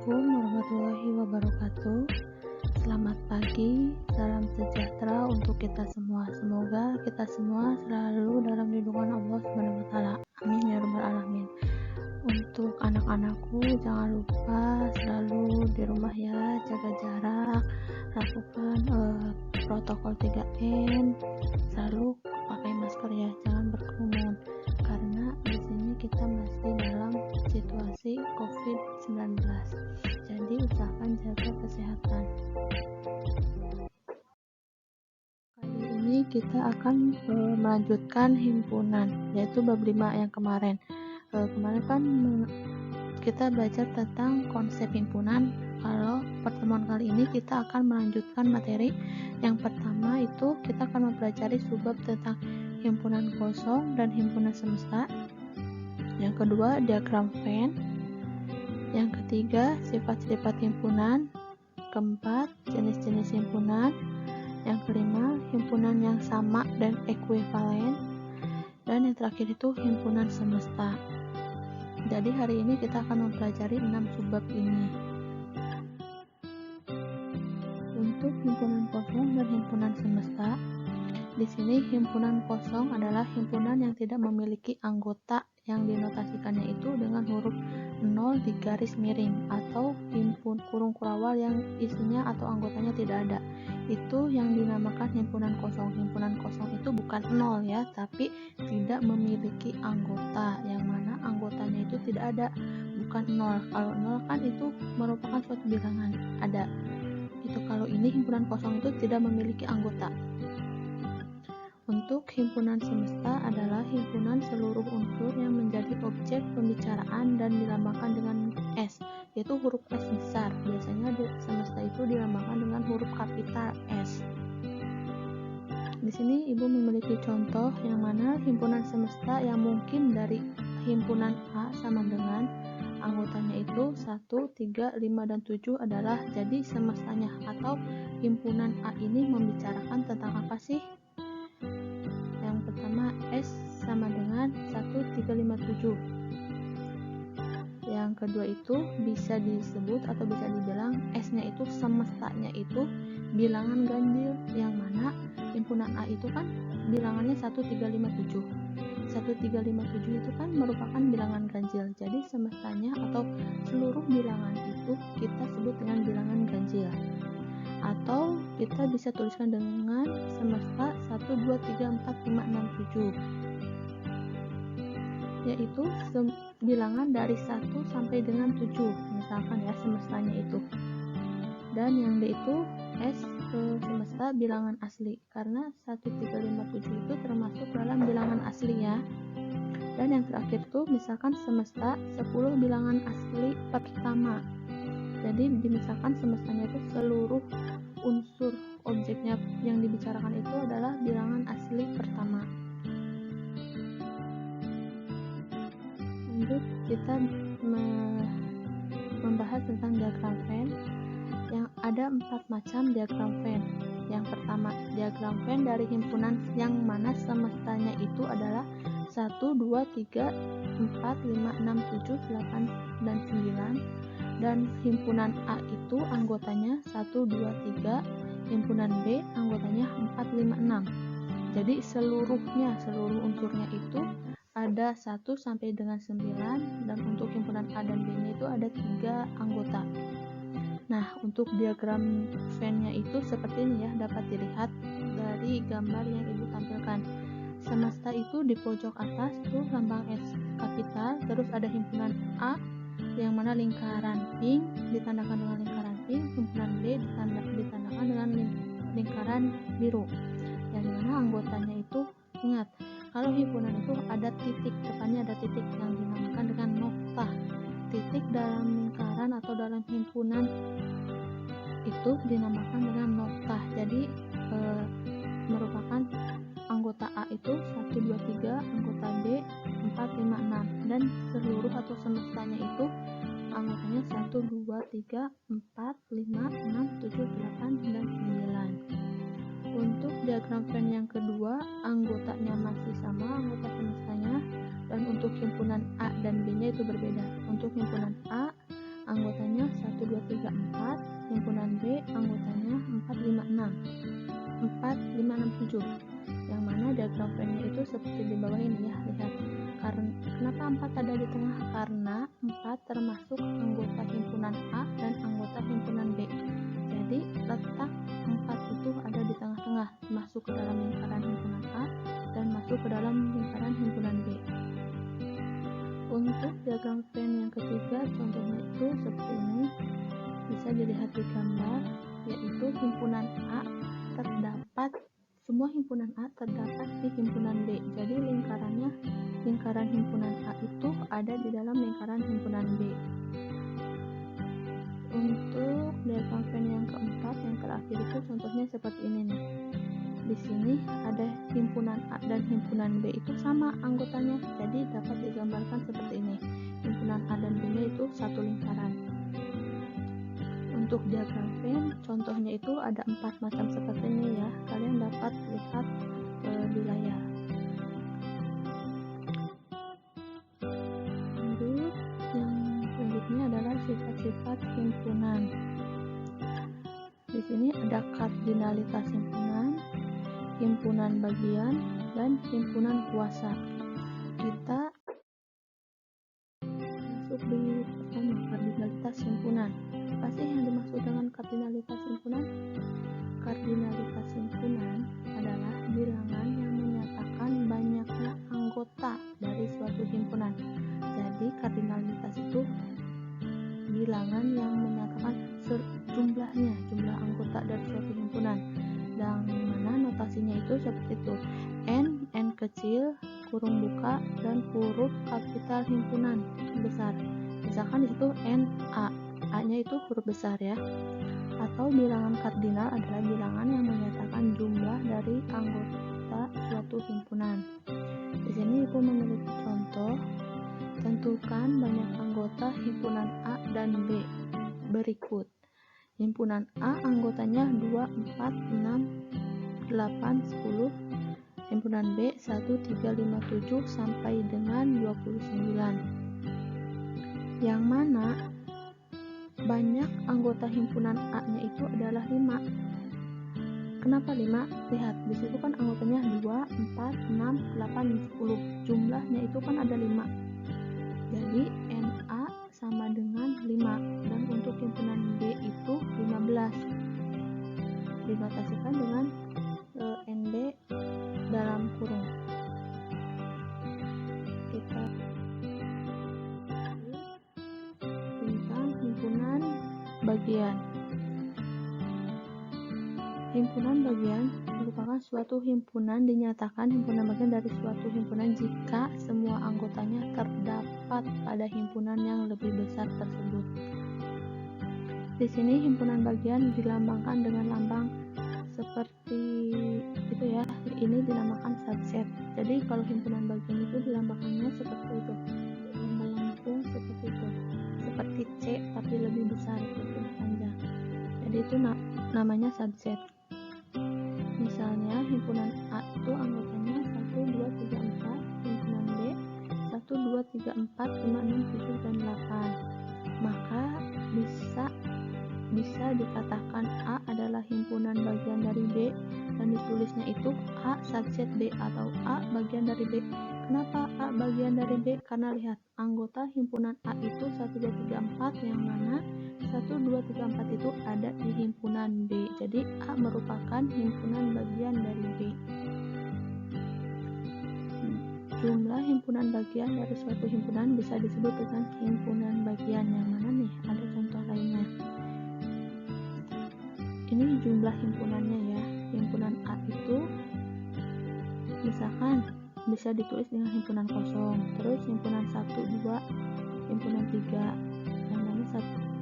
Assalamualaikum warahmatullahi wabarakatuh. Selamat pagi, salam sejahtera untuk kita semua. Semoga kita semua selalu dalam lindungan Allah Subhanahu wa taala. Amin ya rabbal alamin. Untuk anak-anakku, jangan lupa selalu di rumah ya, jaga jarak, lakukan protokol 3M, selalu pakai masker ya, jangan berkerumun. Karena di sini kita masih dalam situasi COVID-19. Jadi usahakan jaga kesehatan. Kali ini kita akan melanjutkan himpunan, yaitu bab 5 yang kemarin. Kemarin kan kita belajar tentang konsep himpunan. Kalau pertemuan kali ini kita akan melanjutkan materi. Yang pertama itu kita akan mempelajari subbab tentang himpunan kosong dan himpunan semesta. Yang kedua, diagram Venn. Yang ketiga, sifat-sifat himpunan. Keempat, jenis-jenis himpunan. Yang kelima, himpunan yang sama dan ekuivalen. Dan yang terakhir itu himpunan semesta. Jadi hari ini kita akan mempelajari 6 subbab ini. Untuk himpunan kosong dan himpunan semesta, di sini himpunan kosong adalah himpunan yang tidak memiliki anggota yang dinotasikannya itu dengan huruf 0 di garis miring, atau himpun kurung kurawal yang isinya atau anggotanya tidak ada. Itu yang dinamakan himpunan kosong. Himpunan kosong itu bukan 0 ya, tapi tidak memiliki anggota, yang mana anggotanya itu tidak ada, bukan 0. Kalau 0 kan itu merupakan suatu bilangan, ada. Itu kalau ini himpunan kosong itu tidak memiliki anggota. Untuk himpunan semesta adalah himpunan seluruh unsur yang menjadi objek pembicaraan dan dilambangkan dengan S, yaitu huruf S besar. Biasanya semesta itu dilambangkan dengan huruf kapital S. Di sini Ibu memiliki contoh yang mana himpunan semesta yang mungkin dari himpunan A sama dengan anggotanya itu 1, 3, 5, dan 7 adalah jadi semestanya, atau himpunan A ini membicarakan tentang apa sih? Yang pertama, S sama dengan 1, 3, 5, 7. Yang kedua itu bisa disebut atau bisa dibilang S-nya itu semestanya itu bilangan ganjil, yang mana himpunan A itu kan bilangannya 1, 3, 5, 7. 1, 3, 5, 7 itu kan merupakan bilangan ganjil. Jadi semestanya atau seluruh bilangan itu kita sebut dengan bilangan ganjil. Atau kita bisa tuliskan dengan semesta 1, 2, 3, 4, 5, 6, 7, yaitu bilangan dari 1 sampai dengan 7 misalkan ya semestanya itu. Dan yang D itu S ke semesta bilangan asli, karena 1, 3, 5, 7 itu termasuk dalam bilangan asli ya. Dan yang terakhir tuh misalkan semesta 10 bilangan asli pertama. Jadi misalkan semestanya itu seluruh unsur objeknya yang dibicarakan itu adalah bilangan asli pertama. Lanjut kita membahas tentang diagram Venn. Yang ada 4 macam diagram Venn. Yang pertama, diagram Venn dari himpunan yang mana semestanya itu adalah 1, 2, 3, 4, 5, 6, 7, 8, dan 9. Dan himpunan A itu anggotanya 1, 2, 3. Himpunan B anggotanya 4, 5, 6. Jadi seluruh unsurnya itu ada 1 sampai dengan 9, dan untuk himpunan A dan B nya itu ada 3 anggota. Nah, untuk diagram Venn-nya itu seperti ini ya, dapat dilihat dari gambar yang Ibu tampilkan. Semesta itu di pojok atas tuh lambang S kapital, terus ada himpunan A yang mana lingkaran pink ditandakan dengan lingkaran pink, himpunan B ditandakan dengan lingkaran biru. Yang mana anggotanya itu, ingat, kalau himpunan itu ada titik, depannya ada titik yang dinamakan dengan noktah. Titik dalam lingkaran atau dalam himpunan itu dinamakan dengan noktah. Jadi merupakan anggota A itu 1, 2, 3, anggota B 4, 5, 6, dan seluruh atau semestanya itu anggotanya 1, 2, 3, 4, 5, 6, 7, 8, dan 9. Untuk diagram Venn yang kedua, anggotanya masih sama, anggota semestanya, dan untuk himpunan A dan B nya itu berbeda. Untuk himpunan A anggotanya 1, 2, 3, 4, himpunan B anggotanya 4, 5, 6, 4, 5, 6, 7, yang mana diagram Venn-nya itu seperti di bawah ini ya, lihat. Kenapa 4 ada di tengah? Karena 4 termasuk anggota himpunan A dan anggota himpunan B. Jadi letak 4 itu ada di tengah-tengah, masuk ke dalam lingkaran himpunan A dan masuk ke dalam lingkaran himpunan B. Untuk diagram Venn yang ketiga, contohnya itu seperti ini, bisa dilihat di gambar, yaitu himpunan A semua himpunan A terdapat di himpunan B. Jadi lingkaran himpunan A itu ada di dalam lingkaran himpunan B. Untuk diagram Venn yang keempat, yang terakhir itu contohnya seperti ini nih. Di sini ada himpunan A dan himpunan B itu sama anggotanya, jadi dapat digambarkan seperti ini. Himpunan A dan B-nya itu satu lingkaran. Untuk diagram Venn, contohnya itu ada 4 macam seperti ini ya. Kalian dapat lihat di layar. Lanjut, yang selanjutnya adalah sifat-sifat himpunan. Di sini ada kardinalitas himpunan, himpunan bagian, dan himpunan kuasa. Kita masuk di pertama, kardinalitas himpunan. Apa sih yang dimaksud dengan kardinalitas himpunan? Kardinalitas himpunan adalah bilangan yang menyatakan banyaknya anggota dari suatu himpunan. Jadi kardinalitas itu bilangan yang menyatakan jumlah anggota dari suatu himpunan. Dan mana notasinya itu seperti itu. N kecil, kurung buka, dan huruf kapital himpunan besar. Misalkan di situ A-nya itu huruf besar ya. Atau bilangan kardinal adalah bilangan yang menyatakan jumlah dari anggota suatu himpunan. Di sini Ibu memiliki contoh. Tentukan banyak anggota himpunan A dan B berikut. Himpunan A anggotanya 2, 4, 6, 8, 10. Himpunan B 1, 3, 5, 7 sampai dengan 29. Yang mana banyak anggota himpunan A-nya itu adalah 5. Kenapa 5? Lihat, di situ kan anggotanya 2, 4, 6, 8, 10. Jumlahnya itu kan ada 5. Jadi NA sama dengan 5, dan untuk himpunan B itu 15. Dinotasikan dengan NB dalam kurung. Kita tentang himpunan bagian. Himpunan bagian merupakan suatu himpunan, dinyatakan himpunan bagian dari suatu himpunan jika semua anggotanya terdapat pada himpunan yang lebih besar tersebut. Di sini himpunan bagian dilambangkan dengan lambang seperti itu ya. Ini dinamakan subset. Jadi kalau himpunan bagian itu dilambangkannya seperti itu, melengkung seperti itu, seperti C tapi lebih besar, lebih panjang. Jadi itu namanya subset. Misalnya himpunan A itu anggotanya 1, 2, 3, 4, himpunan B 1, 2, 3, 4, 5, 6, 7, dan 8. Maka bisa dikatakan A adalah himpunan bagian dari B, dan ditulisnya itu A subset B atau A bagian dari B. Kenapa A bagian dari B? Karena lihat, anggota himpunan A itu 1, 2, 3, 4, yang mana 1, 2, 3, 4 itu ada di himpunan B. Jadi A merupakan himpunan bagian dari B. Jumlah himpunan bagian dari suatu himpunan bisa disebut dengan himpunan bagian. Yang mana nih? Ada contoh lainnya. Ini jumlah himpunannya ya. Himpunan A itu misalkan bisa ditulis dengan himpunan kosong. Terus himpunan 1, 2, himpunan 3. Yang mana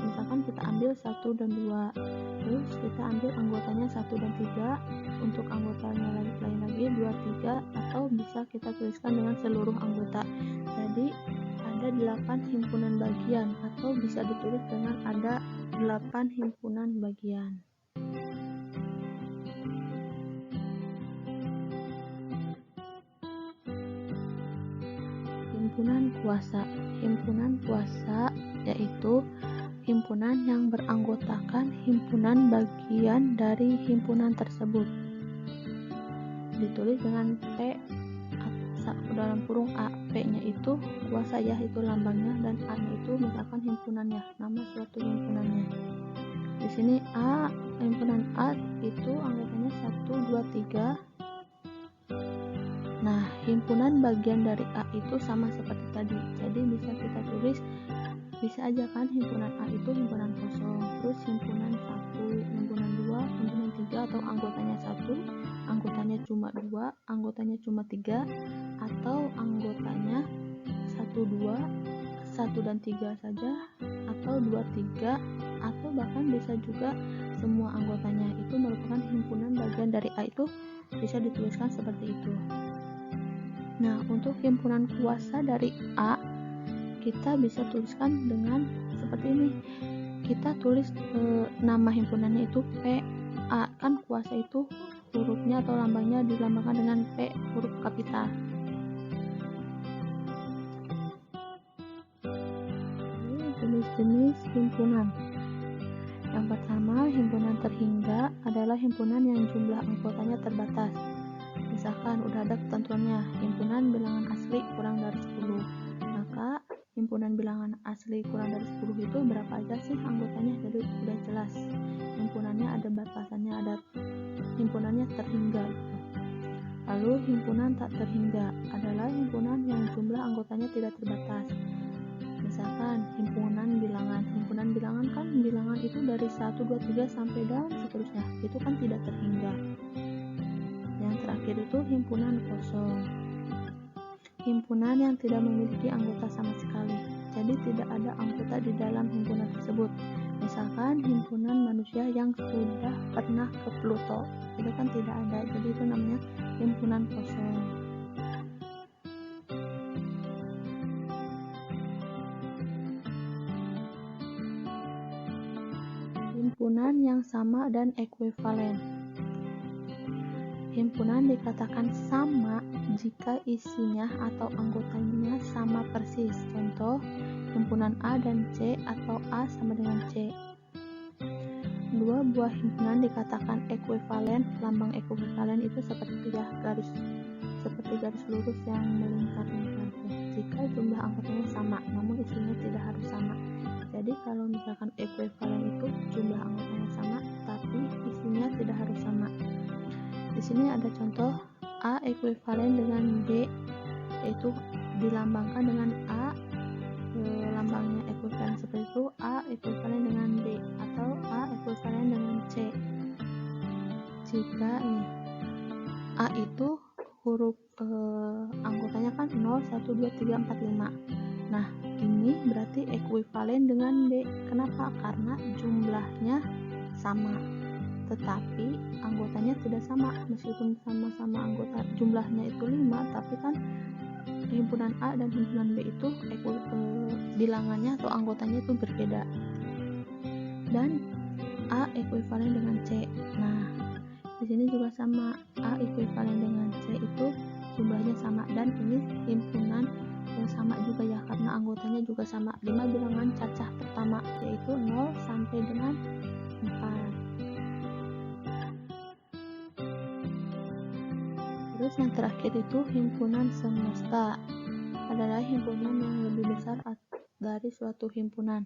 misalkan kita ambil 1 dan 2. Terus kita ambil anggotanya 1 dan 3. Untuk anggotanya lain lagi 2, 3. Atau bisa kita tuliskan dengan seluruh anggota. Jadi ada 8 himpunan bagian, atau bisa ditulis dengan ada 8 himpunan bagian. Himpunan kuasa. Himpunan kuasa yaitu himpunan yang beranggotakan himpunan bagian dari himpunan tersebut. Ditulis dengan P dalam kurung A. P-nya itu kuasa ya, itu lambangnya, dan A-nya itu misalkan himpunannya, nama suatu himpunannya. Di sini A, himpunan A itu anggotanya 1, 2, 3. Nah, himpunan bagian dari A itu sama seperti tadi. Jadi bisa kita tulis, bisa aja kan himpunan A itu himpunan kosong, terus himpunan 1, himpunan 2, himpunan 3, atau anggotanya 1, anggotanya cuma 2, anggotanya cuma 3, atau anggotanya 1, 2, 1 dan 3 saja, atau 2, 3, atau bahkan bisa juga semua anggotanya itu merupakan himpunan bagian dari A, itu bisa dituliskan seperti itu. Nah, untuk himpunan kuasa dari A kita bisa tuliskan dengan seperti ini. Kita tulis nama himpunannya itu P A, kan kuasa itu hurufnya atau lambangnya dilambangkan dengan P huruf kapital. Jenis-jenis himpunan. Yang pertama, himpunan terhingga adalah himpunan yang jumlah anggotanya terbatas. Misalkan udah ada ketentuannya, himpunan bilangan asli kurang dari 10. Maka himpunan bilangan asli kurang dari 10 itu berapa aja sih anggotanya, jadi udah jelas. Himpunannya ada batasannya, ada himpunannya terhingga gitu. Lalu himpunan tak terhingga adalah himpunan yang jumlah anggotanya tidak terbatas. Misalkan himpunan bilangan kan bilangan itu dari 1, 2, 3 sampai dan seterusnya, itu kan tidak terhingga. Yang terakhir itu himpunan kosong, himpunan yang tidak memiliki anggota sama sekali, jadi tidak ada anggota di dalam himpunan tersebut. Misalkan himpunan manusia yang sudah pernah ke Pluto, itu kan tidak ada, jadi itu namanya himpunan kosong. Himpunan yang sama dan ekuivalen. Himpunan dikatakan sama jika isinya atau anggotanya sama persis. Contoh, himpunan A dan C atau A sama dengan C. Dua buah himpunan dikatakan ekuivalen. Lambang ekuivalen itu seperti garis lurus yang melingkar-lingkar. Jika jumlah anggotanya sama, namun isinya tidak harus sama. Jadi kalau misalkan ekuivalen itu jumlah anggotanya sama, tapi isinya tidak harus sama. Di sini ada contoh A ekuivalen dengan B, yaitu dilambangkan dengan A, lambangnya ekuivalen seperti itu, A ekuivalen dengan B, atau A ekuivalen dengan C. Jika nih A itu huruf anggotanya kan 0, 1, 2, 3, 4, 5. Nah, ini berarti ekuivalen dengan B. Kenapa? Karena jumlahnya sama, tetapi anggotanya tidak sama. Meskipun sama-sama anggota jumlahnya itu 5, tapi kan himpunan A dan himpunan B itu bilangannya atau anggotanya itu berbeda. Dan A ekuivalen dengan C. Nah, di sini juga sama, A ekuivalen dengan C itu jumlahnya sama, dan ini himpunan sama juga ya, karena anggotanya juga sama. 5 bilangan cacah pertama, yaitu 0 sampai dengan 4. Terus yang terakhir itu himpunan semesta, adalah himpunan yang lebih besar dari suatu himpunan.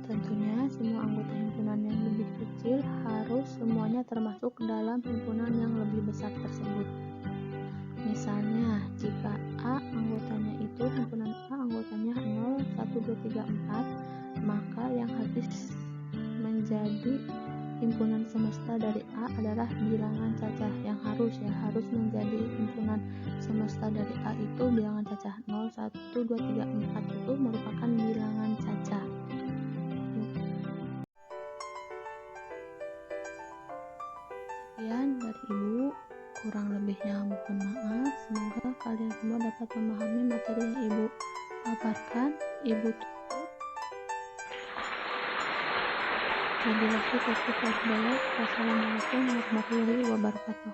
Tentunya semua anggota himpunan yang lebih kecil harus semuanya termasuk dalam himpunan yang lebih besar tersebut. Misalnya, jika A anggotanya itu himpunan A anggotanya 0, 1, 2, 3, 4, maka yang habis menjadi himpunan semesta dari A adalah bilangan cacah, yang harus menjadi himpunan semesta dari A itu bilangan cacah 0, 1, 2, 3, 4 itu merupakan bilangan cacah. Sekian dari Ibu, kurang lebihnya mohon maaf. Semoga kalian semua dapat memahami materi yang Ibu paparkan. Ibu tutup. Wabillahi taufiq wal hidayah. Wassalamualaikum warahmatullahi wabarakatuh.